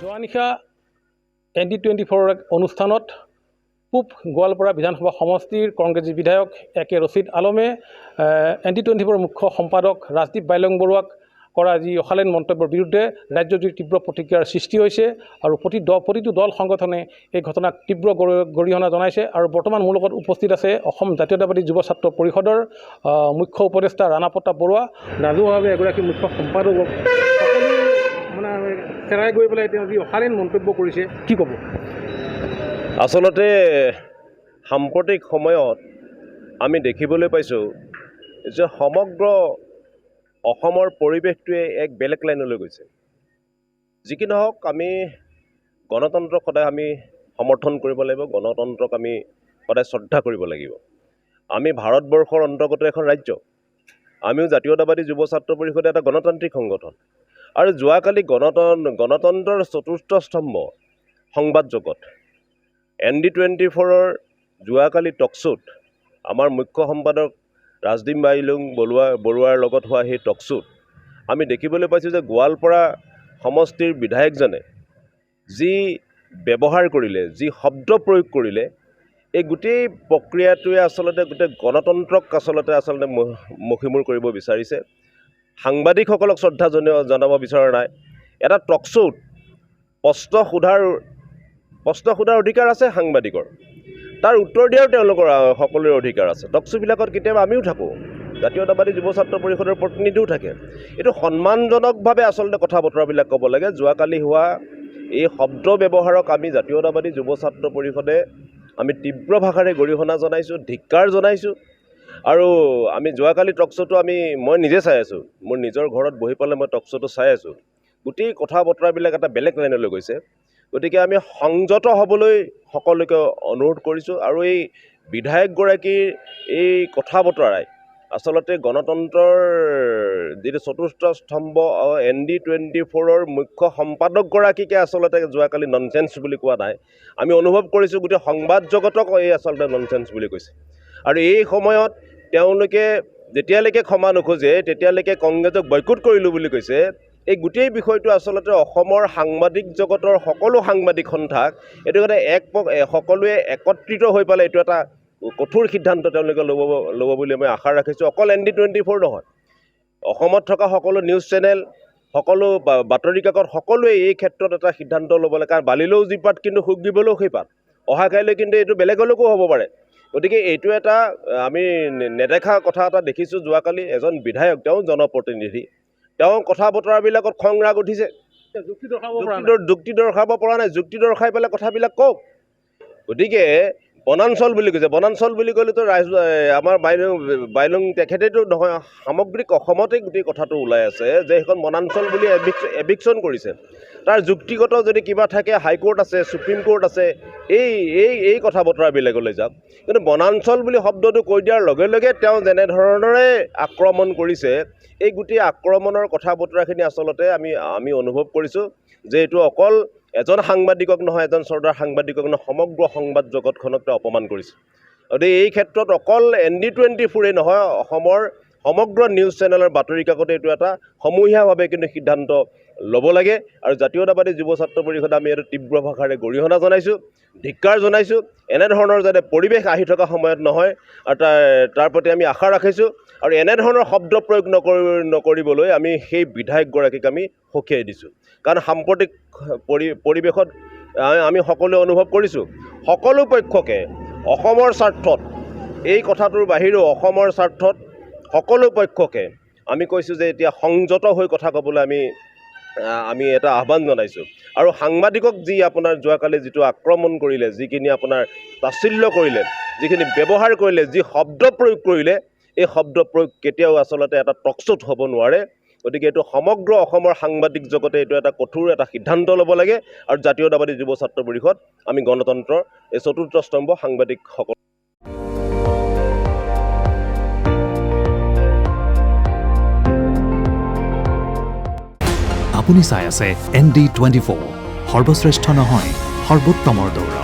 যোৱা নিশা ND24 অনুষ্ঠানত পূব গোৱালপাৰা বিধানসভা সমষ্টিৰ কংগ্ৰেছী বিধায়ক একে ৰচিদ আলমে ND24 মুখ্য সম্পাদক ৰাজদীপ বাইলং বৰুৱাক কৰা যি অশালীন মন্তব্যৰ বিৰুদ্ধে ৰাজ্যজুৰি তীব্ৰ প্ৰতিক্ৰিয়াৰ সৃষ্টি হৈছে আৰু প্ৰতিটো দল সংগঠনে এই ঘটনাক তীব্ৰ গৰিহণা জনাইছে। আৰু বৰ্তমান মোৰ লগত উপস্থিত আছে অসম জাতীয়তাবাদী যুৱ ছাত্ৰ পৰিষদৰ মুখ্য উপদেষ্টা ৰাণা প্ৰতাপ বৰুৱা, ৰাজহুৱাভাৱে এগৰাকী মুখ্য সম্পাদকক মানে হেৰাই গৈ পেলাই তেওঁ যি অশালীন মন্তব্য কৰিছে, কি ক'ব? আচলতে সাম্প্ৰতিক সময়ত আমি দেখিবলৈ পাইছোঁ যে সমগ্ৰ অসমৰ পৰিৱেশটোৱে এক বেলেগ লাইনলৈ গৈছে। যি কি নহওক, আমি গণতন্ত্ৰক সদায় আমি সমৰ্থন কৰিব লাগিব, গণতন্ত্ৰক আমি সদায় শ্ৰদ্ধা কৰিব লাগিব। আমি ভাৰতবৰ্ষৰ অন্তৰ্গত এখন ৰাজ্য, আমিও জাতীয়তাবাদী যুৱ ছাত্ৰ পৰিষদে এটা গণতান্ত্ৰিক সংগঠন। আৰু যোৱাকালি গণতন্ত্ৰৰ চতুৰ্থ স্তম্ভ সংবাদ জগত ND24 যোৱাকালি টকশ্ব'ত আমাৰ মুখ্য সম্পাদক ৰাজদীপ বাইলং বৰুৱাৰ লগত হোৱা সেই টকশ্ব'ত আমি দেখিবলৈ পাইছোঁ যে গোৱালপাৰা সমষ্টিৰ বিধায়কজনে যি ব্যৱহাৰ কৰিলে, যি শব্দ প্ৰয়োগ কৰিলে, এই গোটেই প্ৰক্ৰিয়াটোৱে আচলতে গোটেই গণতন্ত্ৰক আচলতে মষিমূৰ কৰিব বিচাৰিছে। সাংবাদিকসকলক শ্ৰদ্ধা জনাব বিচৰা নাই। এটা টকশ্ব'ত প্ৰশ্ন সোধাৰ অধিকাৰ আছে সাংবাদিকৰ, তাৰ উত্তৰ দিয়াৰ তেওঁলোকৰ সকলোৰে অধিকাৰ আছে। টকশ্ব'বিলাকত কেতিয়াবা আমিও থাকোঁ, জাতীয়তাবাদী যুৱ ছাত্ৰ পৰিষদৰ প্ৰতিনিধিও থাকে। এইটো সন্মানজনকভাৱে আচলতে কথা বতৰাবিলাক ক'ব লাগে। যোৱাকালি হোৱা এই শব্দ ব্যৱহাৰক আমি জাতীয়তাবাদী যুৱ ছাত্ৰ পৰিষদে আমি তীব্ৰ ভাষাৰে গৰিহণা জনাইছোঁ, ধিক্কাৰ জনাইছোঁ। আৰু আমি যোৱাকালি টকশ্ব'টো মই নিজে চাই আছোঁ, মোৰ নিজৰ ঘৰত বহি পেলাই মই টকশ্ব'টো চাই আছোঁ। গোটেই কথা বতৰাবিলাক এটা বেলেগ লাইনলৈ গৈছে। গতিকে আমি সংযত হ'বলৈ সকলোকে অনুৰোধ কৰিছোঁ। আৰু এই বিধায়কগৰাকীৰ এই কথা বতৰাই আচলতে গণতন্ত্ৰৰ যিটো চতুৰ্থ স্তম্ভ ND24 মুখ্য সম্পাদকগৰাকীকে আচলতে যোৱাকালি ননচেন্স বুলি কোৱা নাই, আমি অনুভৱ কৰিছোঁ গোটেই সংবাদ জগতক এই আচলতে ননচেন্স বুলি কৈছে। আৰু এই সময়ত তেওঁলোকে যেতিয়ালৈকে ক্ষমা নোখোজে তেতিয়ালৈকে কংগ্ৰেছক বয়কট কৰিলোঁ বুলি কৈছে। এই গোটেই বিষয়টো আচলতে অসমৰ সাংবাদিক জগতৰ সকলো সাংবাদিক সন্থাক এইটো কাৰণে সকলোৱে একত্ৰিত হৈ পেলাই এইটো এটা কঠোৰ সিদ্ধান্ত তেওঁলোকে ল'ব বুলি মই আশা ৰাখিছোঁ। অকল ND24 নহয়, অসমত থকা সকলো নিউজ চেনেল, সকলো বাতৰি কাকত সকলোৱে এই ক্ষেত্ৰত এটা সিদ্ধান্ত ল'ব লাগে। কাৰণ বালিলেও যি পাত, কিন্তু সুখ দিবলৈও সেই পাত। অহা কাইলৈ কিন্তু এইটো বেলেগলৈকো হ'ব পাৰে। গতিকে এইটো এটা আমি নেদেখা কথা এটা দেখিছোঁ। যোৱাকালি এজন বিধায়ক, তেওঁ জনপ্ৰতিনিধি, তেওঁ কথা বতৰাবিলাকত খং ৰাগ উঠিছে, যুক্তি দৰ্শাব পৰা নাই। যুক্তি দৰ্শাই পেলাই কথাবিলাক কওক। গতিকে বনাঞ্চল বুলি কৈছে, বনাঞ্চল বুলি ক'লেতো আমাৰ বাইলং তেখেতেতো নহয়, সামগ্ৰিক অসমতেই গোটেই কথাটো ওলাই আছে যে সেইখন বনাঞ্চল বুলি এভিকশ্যন কৰিছে। তাৰ যুক্তিগত যদি কিবা থাকে, হাইকোৰ্ট আছে, সুপ্ৰিম কোৰ্ট আছে, এই কথা বতৰাবিলাকলৈ যাওক। কিন্তু বনাঞ্চল বুলি শব্দটো কৈ দিয়াৰ লগে লগে তেওঁ যেনেধৰণৰে আক্ৰমণ কৰিছে, এই গোটেই আক্ৰমণৰ কথা বতৰাখিনি আচলতে আমি অনুভৱ কৰিছোঁ যে এইটো অকল এজন সাংবাদিকক নহয়, এজন চৰ্দাৰ সাংবাদিকক নহয়, সমগ্ৰ সংবাদ জগতখনক তেওঁ অপমান কৰিছে। গতিকে এই ক্ষেত্ৰত অকল ND24 নহয়, অসমৰ সমগ্ৰ নিউজ চেনেলৰ বাতৰি কাকতে এইটো এটা সমূহীয়াভাৱে কিন্তু সিদ্ধান্ত ল'ব লাগে। আৰু জাতীয়তাবাদী যুৱ ছাত্ৰ পৰিষদে আমি এইটো তীব্ৰ ভাষাৰে গৰিহণা জনাইছোঁ, ধিক্কাৰ জনাইছোঁ। এনেধৰণৰ যাতে পৰিৱেশ আহি থকা সময়ত নহয়, আৰু তাৰ প্ৰতি আমি আশা ৰাখিছোঁ। আৰু এনেধৰণৰ শব্দ প্ৰয়োগ নকৰিবলৈ আমি সেই বিধায়কগৰাকীক আমি সকীয়াই দিছোঁ। কাৰণ সাম্প্ৰতিক পৰিৱেশত আমি সকলোৱে অনুভৱ কৰিছোঁ, সকলো পক্ষকে অসমৰ স্বাৰ্থত, এই কথাটোৰ বাহিৰেও অসমৰ স্বাৰ্থত সকলো পক্ষকে আমি কৈছোঁ যে এতিয়া সংযত হৈ কথা ক'বলৈ আমি এটা আহ্বান জনাইছোঁ। আৰু সাংবাদিকক যি আপোনাৰ যোৱাকালি যিটো আক্ৰমণ কৰিলে, যিখিনি আপোনাৰ তাচ্ছিল্য কৰিলে, যিখিনি ব্যৱহাৰ কৰিলে, যি শব্দ প্ৰয়োগ কৰিলে, এই শব্দ প্ৰয়োগ কেতিয়াও আচলতে এটা টকশ্ব'ত হ'ব নোৱাৰে। গতিকে এইটো সমগ্ৰ অসমৰ সাংবাদিক জগতে এইটো এটা কঠোৰ এটা সিদ্ধান্ত ল'ব লাগে। আৰু জাতীয়তাবাদী যুৱ ছাত্ৰ পৰিষদ আমি গণতন্ত্ৰৰ এই চতুৰ্থ স্তম্ভ সাংবাদিকসকল। আপুনি চাই আছে ND24, সৰ্বশ্ৰেষ্ঠ নহয়, সৰ্বোত্তমৰ দৌৰ।